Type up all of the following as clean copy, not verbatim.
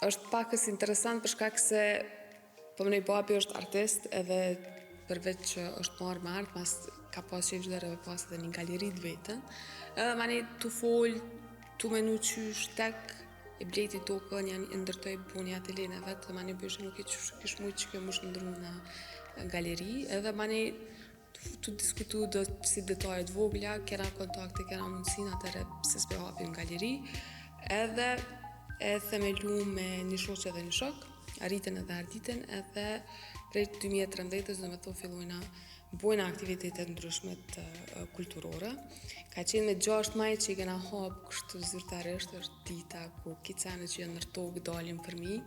është pakës interesant për shkak se po më nej babi është artist edhe përveç që është marrë me art, mas ka pas qef çdo herë pas edhe një galeri të vetën. Edhe mani tu fol, tu menu qysh tek e bleti tokën, janë ndërtoj bu një atelier e vet, dhe mani bëshë nuk e kish mujt që kjo më shndru në galeri, edhe mani tu diskutu do si detajet vogla, kena kontakte, kena mundësin atëre se s'pe hapim galeri, edhe e themelu me një shoqe dhe një shok, arritën edhe arditën, edhe prej 2013 do me thonë fillojna bojna aktivitetet ndryshme të kulturore. Ka qenë me 6 maj që i kena hap kështu zyrtarisht, është dita ku kicane që janë nër tokë dalin për mi,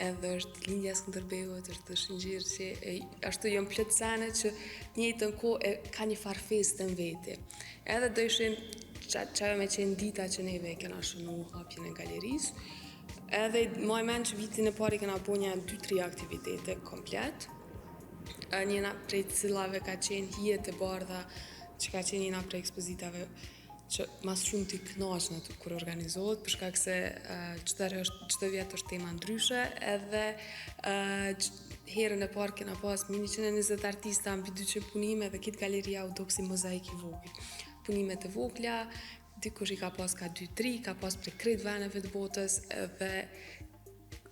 edhe është lindja Skënderbeut, është Shëngjirë që ashtu janë plot sene që njëjtën kohë ka një farë feste në veti. Edhe do ishin çajo me qenë dita që neve kena shënu hapjen e galerisë. Edhe maj men që vitin e pari kena bo një 2-3 aktivitete komplet. Njëna prej cilave ka qenë hijet e bardha, që ka qenë njëna prej ekspozitave që mas shumë t'i knaqën aty kur organizohet, për shkak se çdo vjet është tema ndryshe, edhe herën e parë kena pas mbi 120 artista mbi 200 punime dhe kitë galeria u dok si mozaik i vogël. Punimet e vogla, dikush i ka pas ka 2-3, ka pas prej krejt veneve të botës, edhe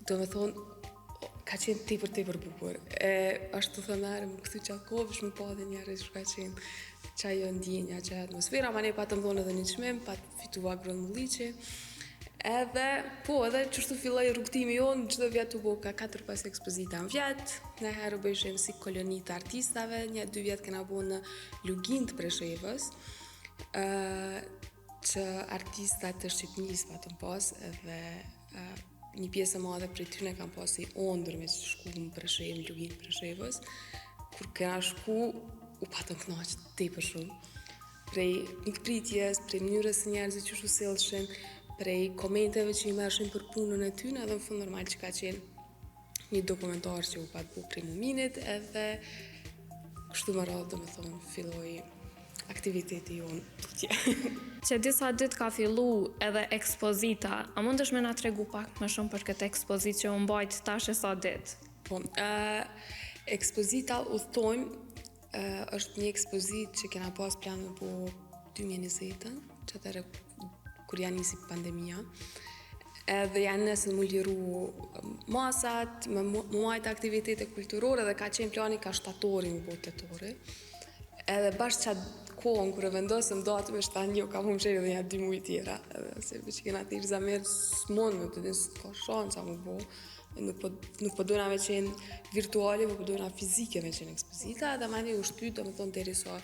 do me thonë ka qenë tepër bukur. Ashtu thënare, më këthy qatë kohë, më pa dhe njerë që ka qenë qajo ndjenja, qajo atmosfera, ma ne pa të mdhonë edhe një qmim, pa të fitua grëndulliqi. Edhe, po, edhe qështu filloj rrugtimi jonë, çdo vjet u bo ka 4-5 ekspozita në vjet, ne herë bëjshem si koloni të artistave, 1-2 vjet kena bo në Lugin të Preshevës, që artistat të Shqipnis pa të pas, edhe një pjesë e madhe prej tyne kam pas i ondër me që shku në Preshevë, në Lugin të Preshevës, kur kena shku, u patëm knaqë tepër shumë. Prej mikpritjes, prej mënyrës së njerëzit që sjellshin, prej komenteve që i merrshin për punën e tyne, edhe në fund normal që ka qenë një dokumentar që u pat bu prej Muminit, edhe kështu më radhë, do me thonë, filloi aktiviteti jonë tutje. Që disa ditë ka fillu edhe ekspozita, a mundesh me na tregu pak më shumë për këtë ekspozitë që u mbajt tash e sa ditë? Po, ekspozita udhtojmë është një ekspozitë që kena pas plan me po 2020, që atëre kur janë nisi pandemia. Edhe janë nëse më liru masat, më muajt aktivitete kulturore, dhe ka qenë plani ka shtatori në botë tetori. Edhe bashkë qatë kohën kërë vendosëm datëm e shtanë jo, ka më mësherë dhe një 2 mujë tjera. Edhe se që kena të irë zamerë s'monë me të dinë s'ka shansa më bo. Nuk po dojna me qenë virtuale, po dojna fizike me qenë ekspozita, dhe mani u shtyt, do me thonë deri sa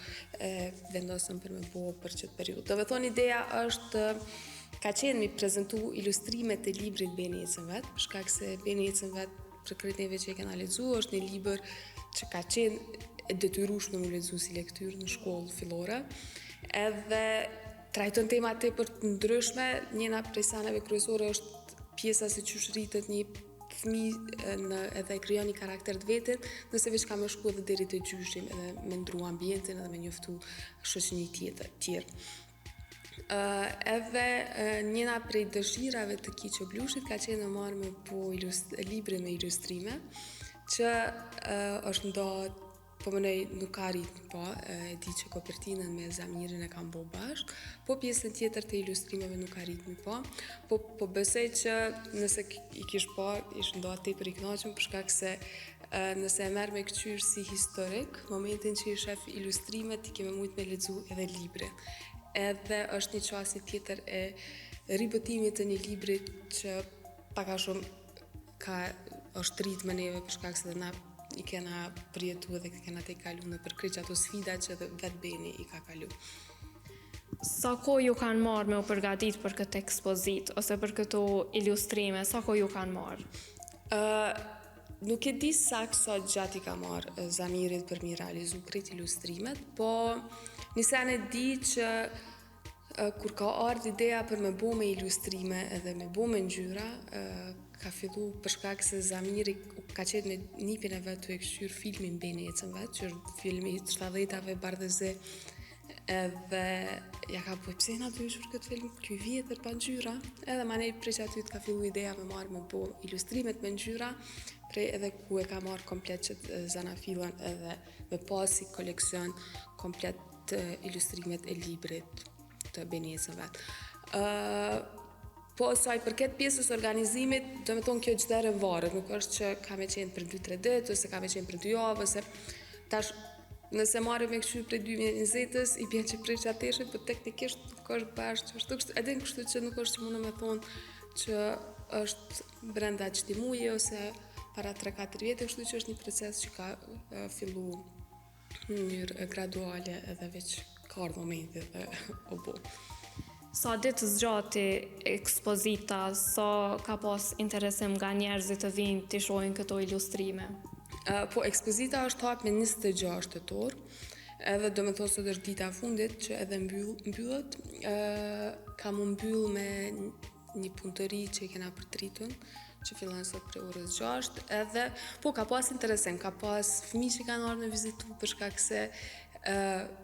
vendosëm për me bo për qëtë periud. Do me thonë ideja është ka qenë mi prezentu ilustrimet e librit Beni Ecën vet, për shkak se Beni Ecën vet për krejt neve që e kena lexu, është një libër që ka qenë e detyrueshme me lexu si lektyrë në shkollë fillore, edhe trajton tema tepër të ndryshme. Njëna prej sanave kryesore është pjesa se qysh rritet një fëmijë edhe e krijon një karakter të vetin, nëse veç ka me shku edhe deri te gjyshim, edhe me ndru ambientin edhe me njoftu shoqëni tjerë. Edhe njëna prej dëshirave të Kiqo Blushit ka qenë në marrë me po libre me ilustrime, që është nda, po mënej nuk ka rritë, po, e di që kopertinën me Zamirin e kam bo bashk, po pjesën tjetër të ilustrimeve nuk ka rritë po besoj që nëse i kish po, ishë nda tepër i knaqëm, për shkak se nëse e merr me këqyr si historik, momentin që i shef ilustrimet, i keme mujt me lexu edhe libre. Edhe është një qasje tjetër e ribëtimit të një libri që paka shumë është rritë me neve, për shkak se dhe na i kena përjetu dhe kena te i kalu në përkryq ato sfida që dhe vetë Beni i ka kalu. Sa kohë ju kanë marrë me u përgatit për këtë ekspozit, ose për këto ilustrime, sa kohë ju kanë marrë? Nuk e di sakt sa gjatë i ka marrë Zamirit për mi realizu krejt ilustrimet, po nisen e di që kur ka ardhur ideja për me bo me ilustrime edhe me bo me ngjyra, ka fillu për shkak se Zamiri ka qenë me nipin e vet të e këshyr filmin Beni Ecën vet, që është filmi i 70-tave bardhëzi edhe ja ka po pse na dyshur këtë film ky vjetër pa ngjyra, edhe manej prej aty ka fillu ideja me marrë me bo ilustrimet me ngjyra, prej edhe ku e ka marrë komplet që zanafillën edhe me pasi koleksion komplet të ilustrimet e librit të Benesën vet. Po sa i përket pjesës organizimit, do me thonë kjo çdo herë varet, nuk është që ka me qenë për 2-3 ditë ose ka me qenë për 2 javë ose tash nëse marrim me kështu prej 2020-s i bën që prej çateshit, po teknikisht nuk është bashkë ashtu, edhe kështu që nuk është që mundem me thonë që është brenda çdo muaji ose para 3-4 vjetë, kështu që është një proces që ka fillu në mënyrë graduale edhe veç ka ardhur momenti dhe o bo. Sa ditë zgjati ekspozita, sa ka pas interesim nga njerëzit të vinë të shohin këto ilustrime? Po ekspozita është hap me 26 tetor, edhe do me thonë se është dita e fundit që edhe mbyllet. Kam mbyll me një punëtori që i kena për tritun, që fillon sot prej orës 6, edhe po ka pas interesim, ka pas fëmijë që kanë ardhur me vizitu për shkak se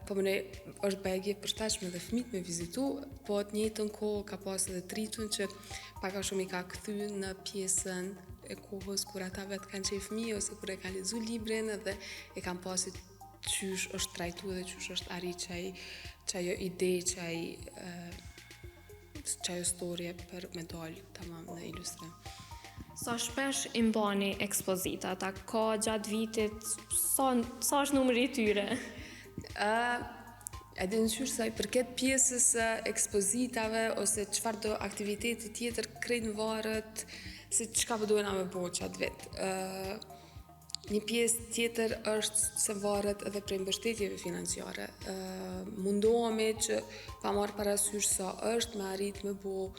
po më është bëjgje përshtatshme dhe fëmijët me vizitu, po të njëjtën kohë ka pas edhe tritun që pak a shumë i ka kthy në pjesën e kohës kur ata vetë kanë qenë fëmijë ose kur e kanë lexuar librin edhe e kanë pasit qysh është trajtuar dhe qysh është arrit çajo ide, çajo storje për me dalë tamam në ilustrim. Sa shpesh i mbani ekspozita, ata ka gjatë vitit, sa është numri i tyre? Edhe në qysh sa i përket pjesës ekspozitave ose çfarë do aktiviteti tjetër krejt varet se çka përdojna me bo qatë vit. Një pjesë tjetër është se varet edhe prej mbështetjeve financiare. Mundohemi që pa marrë parasysh sa është me arrit me bo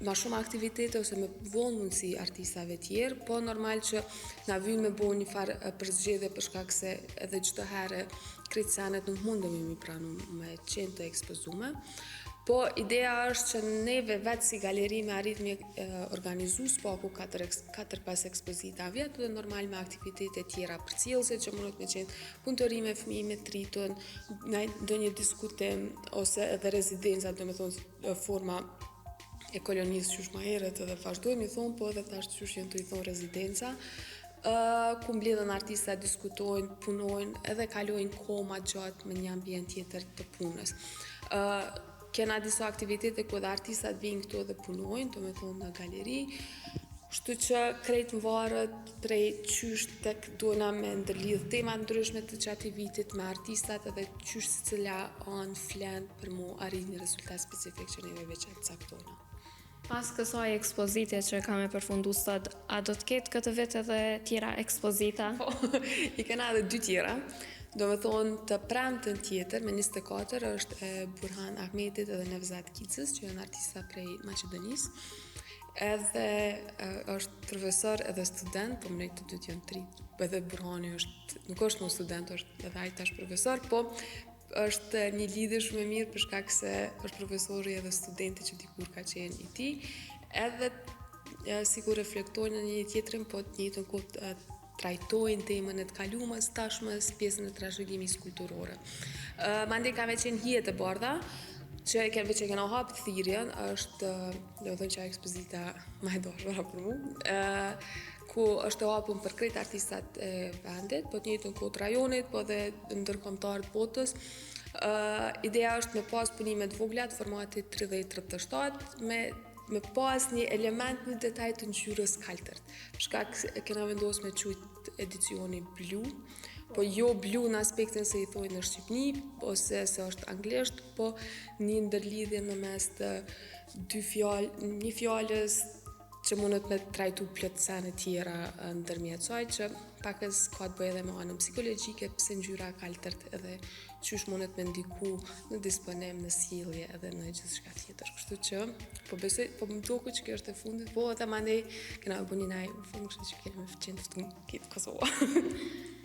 ma shumë aktivitete ose me vonë mundësi artistave tjerë, po normal që na vynë me bo një farë përzgjedhje për shkak se edhe çdo herë krejt senet nuk mundemi mi pranu me qenë të ekspozume. Po ideja është që neve vetë si galeri me arrit me organizu spaku 4-5 ekspozita vjetë dhe normal me aktivitete tjera për cilëse që mundet me qenë punëtori me fëmijë me tritun, do një diskutim ose edhe rezidenca, do me thonë forma e kolonisë qysh ma herët edhe vazhdojmë i thonë, po edhe tash qysh jenë të i thonë rezidenca, ku mbledhen artista diskutojnë, punojnë edhe kalojnë kohë ma gjatë me një ambient tjetër të punës. Kena disa aktivitete ku edhe artistat vinë këtu dhe punojnë, të me thonë në galeri, shtu që krejt më varët prej qysh tek dojna me ndërlidh tema ndryshme të qati vitit me artistat edhe qysh si cila anë flenë për mu arrit një rezultat specifik që neve veç e caktojna. Pas kësaj ekspozite që kam e përfundu sot, a do të ketë këtë vit edhe tjera ekspozita? Po, i kena edhe 2 tjera. Do me thonë të premtën tjetër, me 24, është e Burhan Ahmetit edhe Nevzat Kicës, që janë artista prej Maqedonisë. Edhe është profesor edhe student, po më nejtë të dytë janë 3. Edhe Burhani nuk është më student, është edhe ai tash profesor, po është një lidhje shumë e mirë për shkak se është profesori edhe studenti që dikur ka qenë i tij. Edhe sikur reflektojnë në një tjetrin, po të njëjtën kohë trajtojnë temën e të kalumës, tashmës, pjesën e trashëgimit kulturore. Mandej ka me qenë Hijet e bardha, që veç e kena hap thirrjen, është do të thonë që ekspozita më e dashura për mua, ku është e hapur për krejt artistat e vendit, po të njëjtën kohë rajonit, po dhe ndërkombëtar të botës. Ideja është me pas punime të vogla të formatit 30-37 me pas një element në detaj të ngjyrës kaltërt. Shkak kena vendosur me quajt edicioni blu, po jo blu në aspektin se i thojnë në Shqipni, ose se është anglisht, po një ndërlidhje në mes të një fjalës që mundet me trajtu plotësene tjera ndërmjet saj, që pakës ka të bëjë edhe me anën psikologjike, pse ngjyra kaltërt edhe qysh mundet me ndiku në disponim, në sjellje edhe në gjithçka tjetër. Kështu që po më duket që kjo është e fundit, po edhe mandej kena bënë një në fund, kështu që kemi qenë ftuar këtë Kosovë.